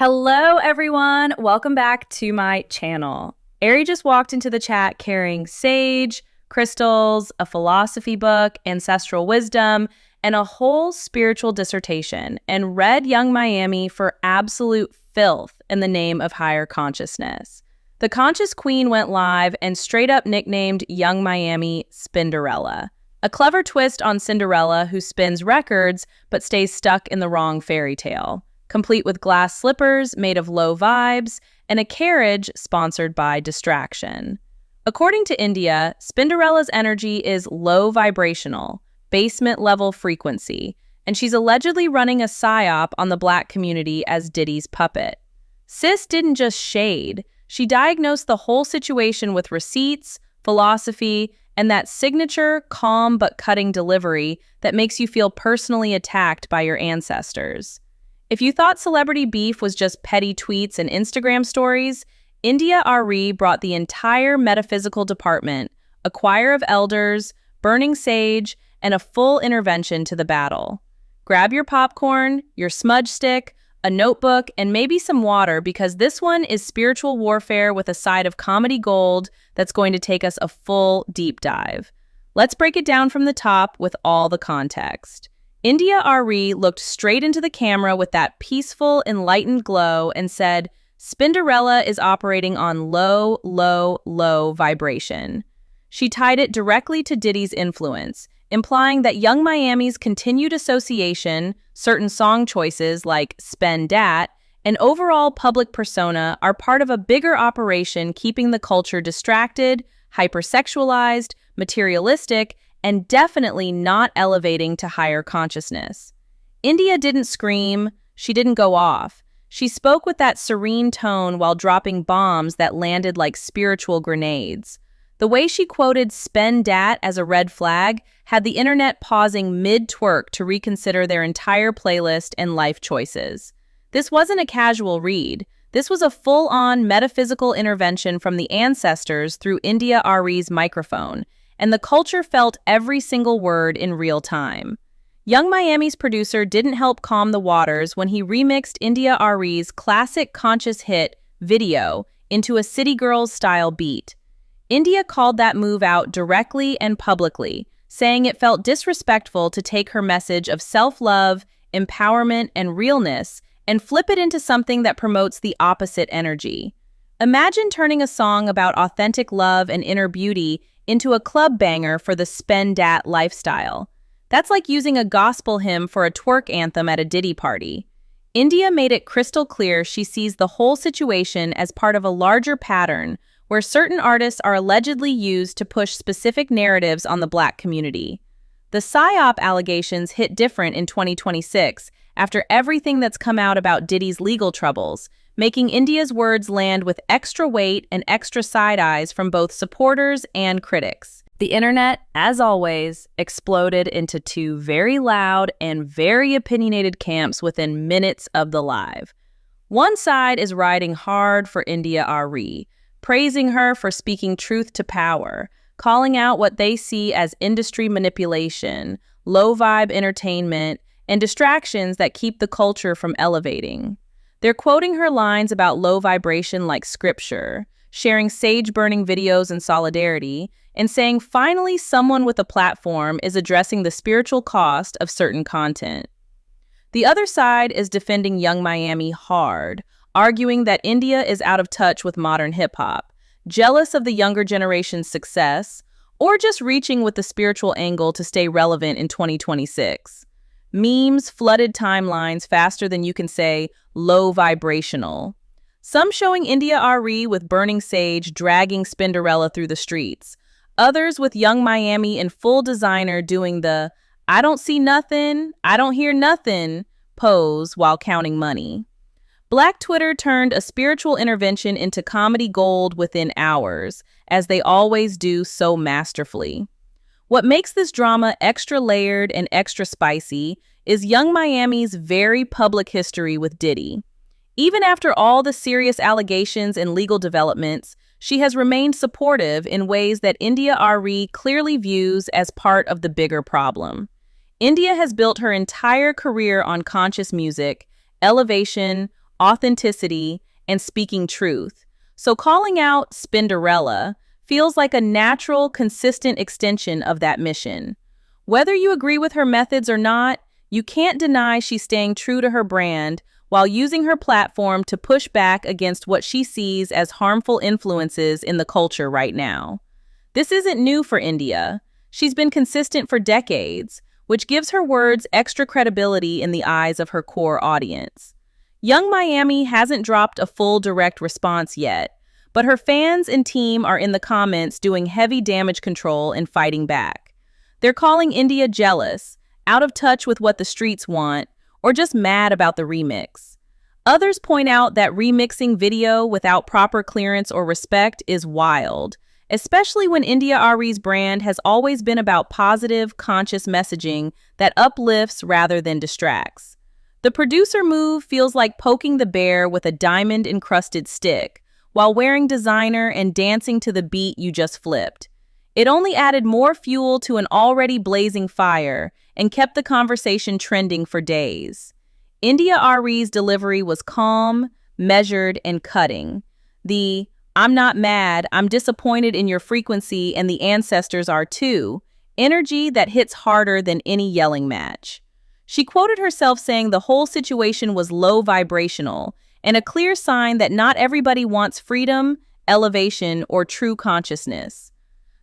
Hello, everyone. Welcome back to my channel. Arie just walked into the chat carrying sage, crystals, a philosophy book, ancestral wisdom, and a whole spiritual dissertation, and read Young Miami for absolute filth in the name of higher consciousness. The Conscious Queen went live and straight up nicknamed Young Miami Spinderella, a clever twist on Cinderella who spins records but stays stuck in the wrong fairy tale, complete with glass slippers made of low vibes and a carriage sponsored by distraction. According to India, Spinderella's energy is low vibrational, basement-level frequency, and she's allegedly running a psyop on the Black community as Diddy's puppet. Sis didn't just shade, she diagnosed the whole situation with receipts, philosophy, and that signature, calm but cutting delivery that makes you feel personally attacked by your ancestors. If you thought celebrity beef was just petty tweets and Instagram stories, India Arie brought the entire metaphysical department, a choir of elders, burning sage, and a full intervention to the battle. Grab your popcorn, your smudge stick, a notebook, and maybe some water because this one is spiritual warfare with a side of comedy gold that's going to take us a full deep dive. Let's break it down from the top with all the context. India Arie looked straight into the camera with that peaceful, enlightened glow and said, Spinderella is operating on low, low, low vibration. She tied it directly to Diddy's influence, implying that Young Miami's continued association, certain song choices like Spend Dat, and overall public persona are part of a bigger operation keeping the culture distracted, hypersexualized, materialistic, and definitely not elevating to higher consciousness. India didn't scream, she didn't go off. She spoke with that serene tone while dropping bombs that landed like spiritual grenades. The way she quoted Spend Dat as a red flag had the internet pausing mid-twerk to reconsider their entire playlist and life choices. This wasn't a casual read. This was a full-on metaphysical intervention from the ancestors through India Arie's microphone, and the culture felt every single word in real time. Young Miami's producer didn't help calm the waters when he remixed India Arie's classic conscious hit, Video, into a City Girls-style beat. India called that move out directly and publicly, saying it felt disrespectful to take her message of self-love, empowerment, and realness and flip it into something that promotes the opposite energy. Imagine turning a song about authentic love and inner beauty into a club banger for the Spend Dat lifestyle. That's like using a gospel hymn for a twerk anthem at a Diddy party. India made it crystal clear she sees the whole situation as part of a larger pattern where certain artists are allegedly used to push specific narratives on the Black community. The Psyop allegations hit different in 2026 after everything that's come out about Diddy's legal troubles, making India's words land with extra weight and extra side eyes from both supporters and critics. The internet, as always, exploded into two very loud and very opinionated camps within minutes of the live. One side is riding hard for India Arie, praising her for speaking truth to power, calling out what they see as industry manipulation, low-vibe entertainment, and distractions that keep the culture from elevating. They're quoting her lines about low vibration like scripture, sharing sage-burning videos in solidarity, and saying finally someone with a platform is addressing the spiritual cost of certain content. The other side is defending Young Miami hard, arguing that India is out of touch with modern hip-hop, jealous of the younger generation's success, or just reaching with the spiritual angle to stay relevant in 2026. Memes flooded timelines faster than you can say low vibrational. Some showing India Arie with burning sage dragging Spinderella through the streets. Others with Young Miami in full designer doing the I don't see nothing, I don't hear nothing pose while counting money. Black Twitter turned a spiritual intervention into comedy gold within hours, as they always do so masterfully. What makes this drama extra layered and extra spicy is Young Miami's very public history with Diddy. Even after all the serious allegations and legal developments, she has remained supportive in ways that India Arie clearly views as part of the bigger problem. India has built her entire career on conscious music, elevation, authenticity, and speaking truth. So calling out Spinderella feels like a natural, consistent extension of that mission. Whether you agree with her methods or not, you can't deny she's staying true to her brand while using her platform to push back against what she sees as harmful influences in the culture right now. This isn't new for India. She's been consistent for decades, which gives her words extra credibility in the eyes of her core audience. Young Miami hasn't dropped a full direct response yet, but her fans and team are in the comments doing heavy damage control and fighting back. They're calling India jealous, out of touch with what the streets want, or just mad about the remix. Others point out that remixing video without proper clearance or respect is wild, especially when India Arie's brand has always been about positive, conscious messaging that uplifts rather than distracts. The producer move feels like poking the bear with a diamond-encrusted stick, while wearing designer and dancing to the beat you just flipped. It only added more fuel to an already blazing fire and kept the conversation trending for days. India Arie's delivery was calm, measured, and cutting. The "I'm not mad, I'm disappointed in your frequency and the ancestors are too" energy that hits harder than any yelling match. She quoted herself saying the whole situation was low vibrational and a clear sign that not everybody wants freedom, elevation, or true consciousness.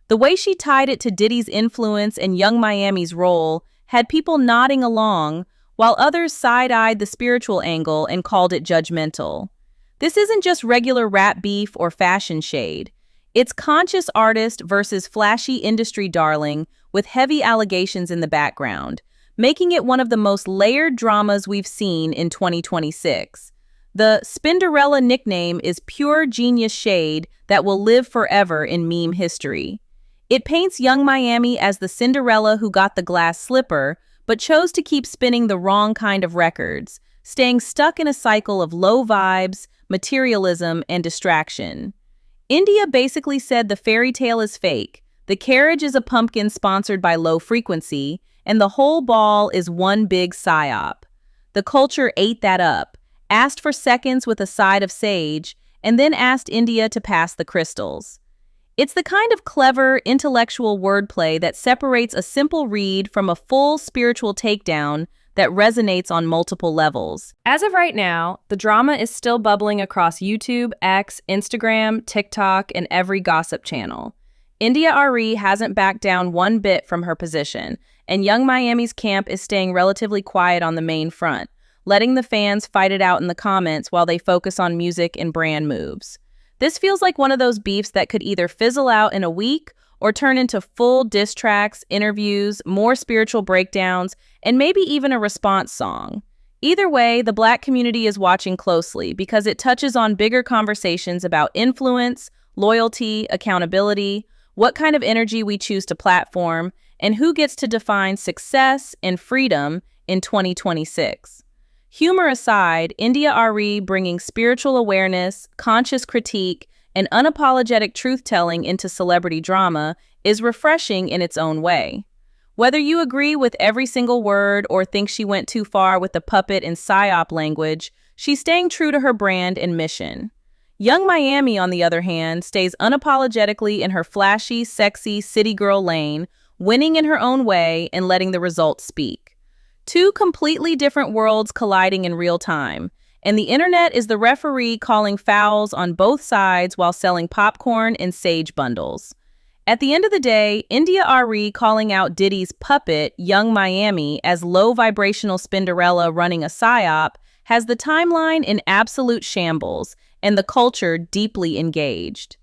The way she tied it to Diddy's influence and Young Miami's role had people nodding along, while others side-eyed the spiritual angle and called it judgmental. This isn't just regular rap beef or fashion shade. It's conscious artist versus flashy industry darling with heavy allegations in the background, making it one of the most layered dramas we've seen in 2026. The Spinderella nickname is pure genius shade that will live forever in meme history. It paints Young Miami as the Cinderella who got the glass slipper, but chose to keep spinning the wrong kind of records, staying stuck in a cycle of low vibes, materialism, and distraction. India basically said the fairy tale is fake, the carriage is a pumpkin sponsored by Low Frequency, and the whole ball is one big psyop. The culture ate that up, asked for seconds with a side of sage, and then asked India to pass the crystals. It's the kind of clever, intellectual wordplay that separates a simple read from a full spiritual takedown that resonates on multiple levels. As of right now, the drama is still bubbling across YouTube, X, Instagram, TikTok, and every gossip channel. India Arie hasn't backed down one bit from her position, and Young Miami's camp is staying relatively quiet on the main front, letting the fans fight it out in the comments while they focus on music and brand moves. This feels like one of those beefs that could either fizzle out in a week or turn into full diss tracks, interviews, more spiritual breakdowns, and maybe even a response song. Either way, the Black community is watching closely because it touches on bigger conversations about influence, loyalty, accountability, what kind of energy we choose to platform, and who gets to define success and freedom in 2026. Humor aside, India Arie bringing spiritual awareness, conscious critique, and unapologetic truth-telling into celebrity drama is refreshing in its own way. Whether you agree with every single word or think she went too far with the puppet and psyop language, she's staying true to her brand and mission. Young Miami, on the other hand, stays unapologetically in her flashy, sexy, city girl lane, winning in her own way and letting the results speak. Two completely different worlds colliding in real time, and the internet is the referee calling fouls on both sides while selling popcorn and sage bundles. At the end of the day, India Arie calling out Diddy's puppet, Young Miami, as low vibrational Spinderella running a psyop has the timeline in absolute shambles and the culture deeply engaged.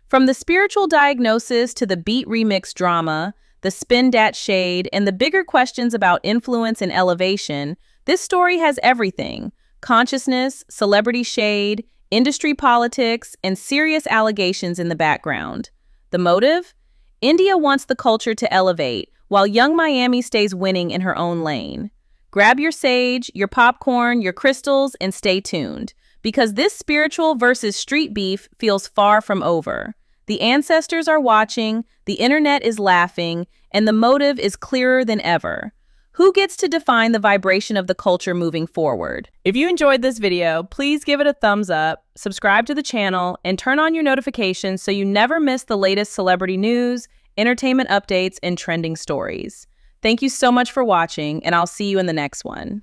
From the spiritual diagnosis to the beat remix drama, the spin dat shade, and the bigger questions about influence and elevation, this story has everything: consciousness, celebrity shade, industry politics, and serious allegations in the background. The motive? India wants the culture to elevate, while Young Miami stays winning in her own lane. Grab your sage, your popcorn, your crystals, and stay tuned, because this spiritual versus street beef feels far from over. The ancestors are watching, the internet is laughing, and the motive is clearer than ever. Who gets to define the vibration of the culture moving forward? If you enjoyed this video, please give it a thumbs up, subscribe to the channel, and turn on your notifications so you never miss the latest celebrity news, entertainment updates, and trending stories. Thank you so much for watching, and I'll see you in the next one.